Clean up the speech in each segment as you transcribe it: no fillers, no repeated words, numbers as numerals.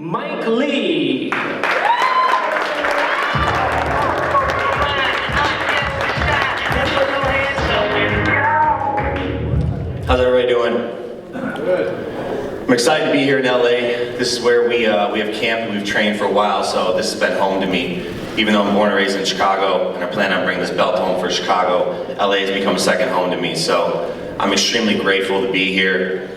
Mike Lee. How's everybody doing? Good. I'm excited to be here in LA. This is where we have camped and we've trained for a while, so this has been home to me. Even though I'm born and raised in Chicago and I plan on bringing this belt home for Chicago, LA has become a second home to me, so I'm extremely grateful to be here.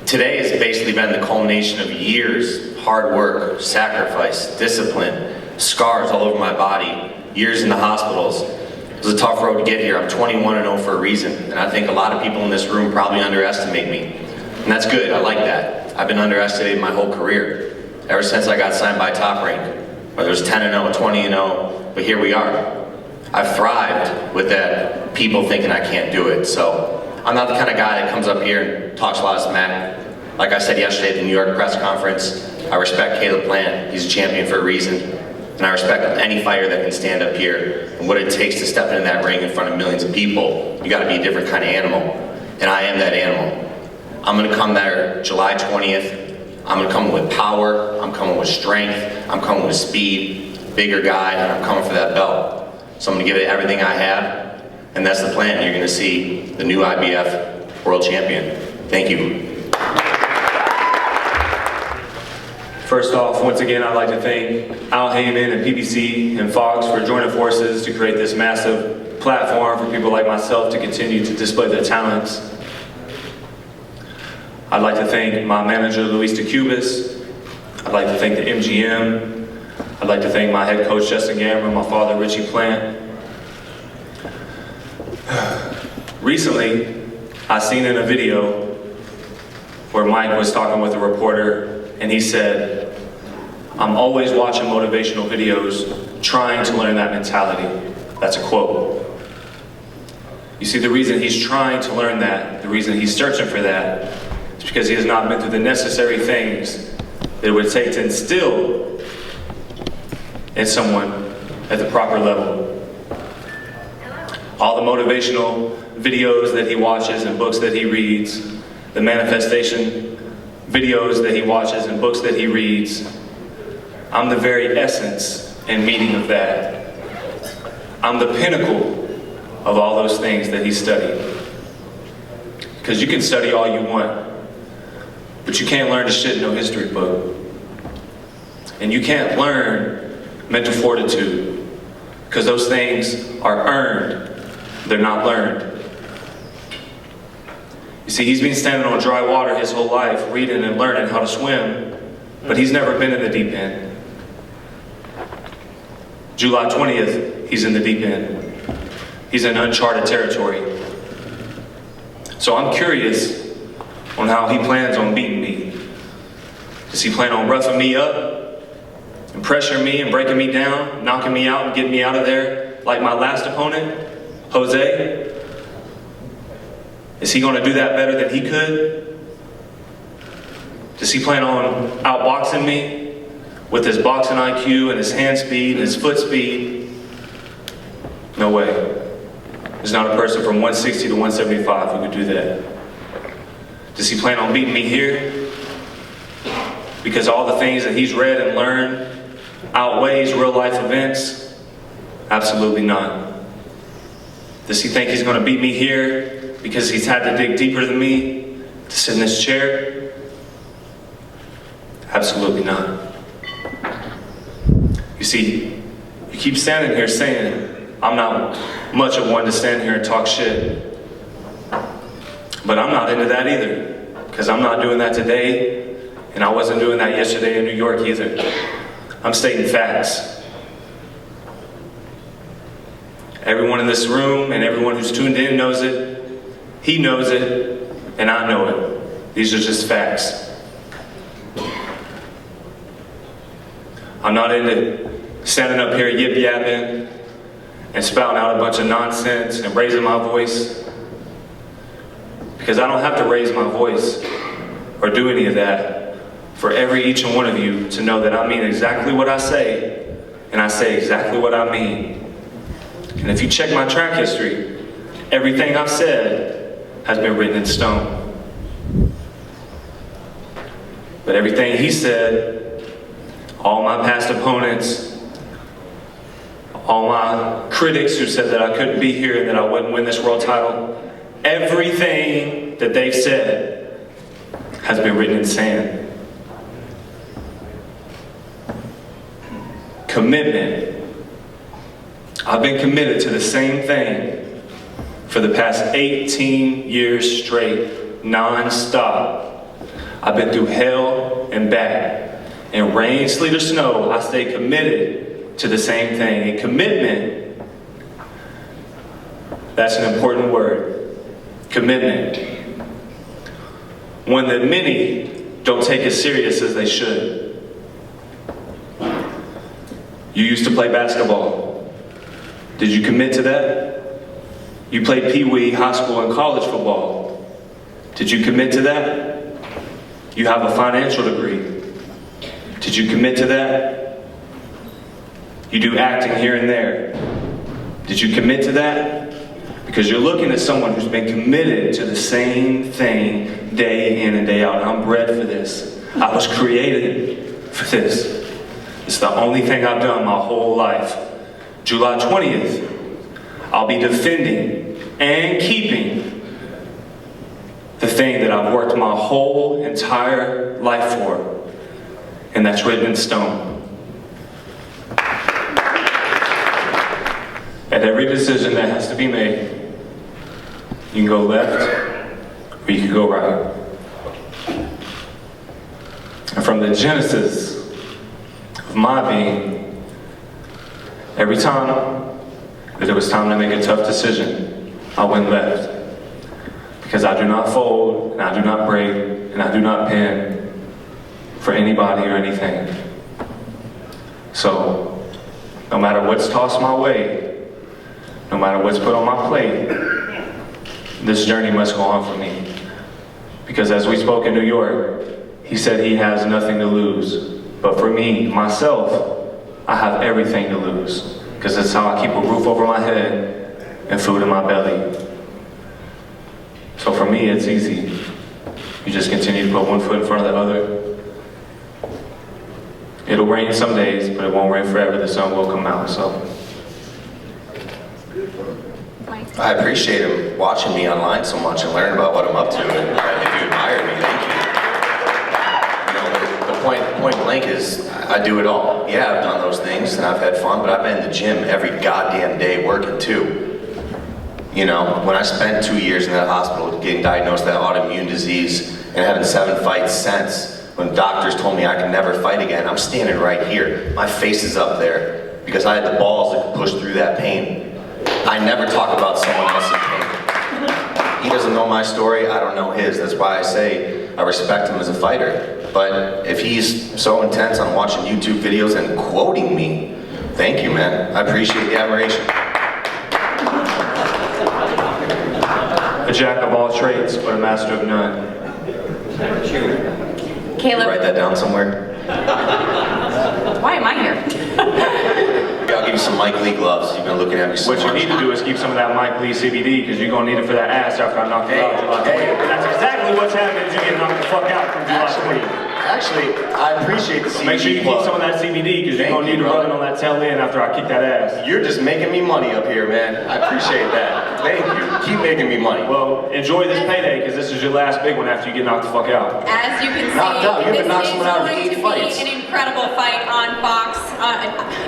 Today has basically been the culmination of years, hard work, sacrifice, discipline, scars all over my body, years in the hospitals. It was a tough road to get here. I'm 21-0 for a reason, and I think a lot of people in this room probably underestimate me. And that's good, I like that. I've been underestimated my whole career, ever since I got signed by Top Rank. Whether it was 10-0, 20-0, but here we are. I've thrived with that, people thinking I can't do it. So I'm not the kind of guy that comes up here and talks a lot of smack. Like I said yesterday at the New York press conference, I respect Caleb Plant. He's a champion for a reason. And I respect any fighter that can stand up here and what it takes to step into that ring in front of millions of people. You gotta be a different kind of animal. And I am that animal. I'm gonna come there July 20th. I'm gonna come with power, I'm coming with strength, I'm coming with speed, bigger guy, and I'm coming for that belt. So I'm gonna give it everything I have, and that's the plan. You're gonna see the new IBF world champion. Thank you. First off, once again, I'd like to thank Al Heyman and PBC and Fox for joining forces to create this massive platform for people like myself to continue to display their talents. I'd like to thank my manager, Luis DeCubas. I'd like to thank the MGM. I'd like to thank my head coach, Justin Gamber, my father, Richie Plant. Recently, I seen in a video where Mike was talking with a reporter and he said, "I'm always watching motivational videos, trying to learn that mentality." That's a quote. You see, the reason he's trying to learn that, the reason he's searching for that, is because he has not been through the necessary things that it would take to instill in someone at the proper level. All the motivational videos that he watches and books that he reads, the manifestation videos that he watches and books that he reads, I'm the very essence and meaning of that. I'm the pinnacle of all those things that he studied. Because you can study all you want, but you can't learn to shit in no history book. And you can't learn mental fortitude, because those things are earned, they're not learned. You see, he's been standing on dry water his whole life, reading and learning how to swim, but he's never been in the deep end. July 20th, he's in the deep end. He's in uncharted territory. So I'm curious on how he plans on beating me. Does he plan on roughing me up and pressuring me and breaking me down, knocking me out and getting me out of there like my last opponent, Jose? Is he going to do that better than he could? Does he plan on outboxing me with his boxing IQ and his hand speed and his foot speed? No way. There's not a person from 160 to 175 who could do that. Does he plan on beating me here? Because all the things that he's read and learned outweighs real life events? Absolutely not. Does he think he's going to beat me here because he's had to dig deeper than me to sit in this chair? Absolutely not. You see, you keep standing here saying, I'm not much of one to stand here and talk shit. But I'm not into that either, because I'm not doing that today, and I wasn't doing that yesterday in New York either. I'm stating facts. Everyone in this room and everyone who's tuned in knows it. He knows it, and I know it. These are just facts. I'm not into standing up here yip-yapping and spouting out a bunch of nonsense and raising my voice, because I don't have to raise my voice or do any of that for each and one of you to know that I mean exactly what I say, and I say exactly what I mean. And if you check my track history, everything I've said has been written in stone. But But everything he said, all my past opponents, all my critics who said that I couldn't be here and that I wouldn't win this world title, everything that they've said has been written in sand. Commitment. I've been committed to the same thing for the past 18 years straight, non-stop. I've been through hell and back. In rain, sleet, or snow, I stay committed to the same thing. And commitment, that's an important word. Commitment. One that many don't take as serious as they should. You used to play basketball. Did you commit to that? You played pee-wee, high school, and college football. Did you commit to that? You have a financial degree. Did you commit to that? You do acting here and there. Did you commit to that? Because you're looking at someone who's been committed to the same thing day in and day out. And I'm bred for this. I was created for this. It's the only thing I've done my whole life. July 20th, I'll be defending and keeping the thing that I've worked my whole entire life for, and that's written in stone. At every decision that has to be made, you can go left or you can go right. And from the genesis of my being, every time that it was time to make a tough decision, I went left. Because I do not fold, and I do not break, and I do not bend for anybody or anything. So, no matter what's tossed my way, no matter what's put on my plate, this journey must go on for me. Because as we spoke in New York, he said he has nothing to lose. But for me, myself, I have everything to lose. Because that's how I keep a roof over my head and food in my belly. So for me, it's easy. You just continue to put one foot in front of the other. It'll rain some days, but it won't rain forever. The sun will come out, so. I appreciate him watching me online so much and learning about what I'm up to. And if you admire me, thank you. The point blank is, I do it all. Yeah, I've done those things and I've had fun, but I've been in the gym every goddamn day working too. You know, when I spent 2 years in that hospital getting diagnosed with that autoimmune disease and having 7 fights since, when doctors told me I could never fight again, I'm standing right here. My face is up there because I had the balls that could push through that pain. I never talk about someone else's pain. He doesn't know my story, I don't know his. That's why I say I respect him as a fighter. But if he's so intense on watching YouTube videos and quoting me, thank you, man. I appreciate the admiration. A jack of all trades, but a master of none. Caleb. Write that down somewhere. Why am I here? I'll give you some Mike Lee gloves. You've been looking at me so What you much. need to do is keep some of that Mike Lee CBD, because you're going to need it for that ass after I knock you out July 20th. That's exactly what's happening if you get knocked the fuck out from July 20th. Actually, I appreciate the CBD. Make sure you keep some of that CBD, because you're going to need to rub it on that tail end after I kick that ass. You're just making me money up here, man. I appreciate that. Thank you. Keep making me money. Well, enjoy this payday, because this is your last big one after you get knocked the fuck out. As you can see, Knocked out. You've been knocked this is someone out in going 8 to fights. be an incredible fight on Fox.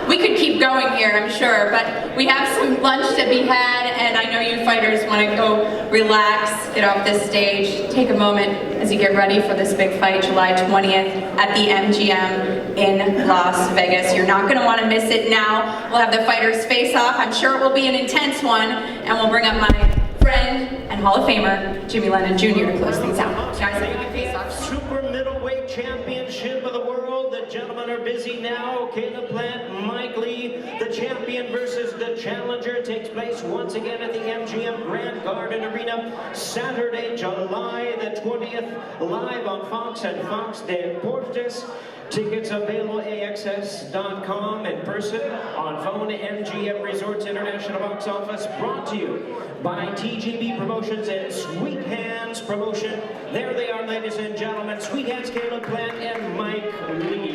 We could keep going here, I'm sure, but we have some lunch to be had, and I know you fighters want to go relax, get off this stage, take a moment as you get ready for this big fight, July 20th at the MGM in Las Vegas. You're not going to want to miss it now. We'll have the fighters face off. I'm sure it will be an intense one, and we'll bring up my friend and Hall of Famer, Jimmy Lennon Jr. to close things out. Guys, let me face off. Super middleweight championship of the world. The gentlemen are busy now. Caleb Plant, Mike Lee, the champion versus the challenger takes place once again at the MGM Grand Garden Arena, Saturday, July the 20th, live on Fox and Fox Deportes. Tickets available AXS.com, in person, on phone, MGM Resorts International Box Office. Brought to you by TGB Promotions and Sweet Hands Promotion. There they are, ladies and gentlemen. Sweet Hands, Caleb Plant and Mike Lee.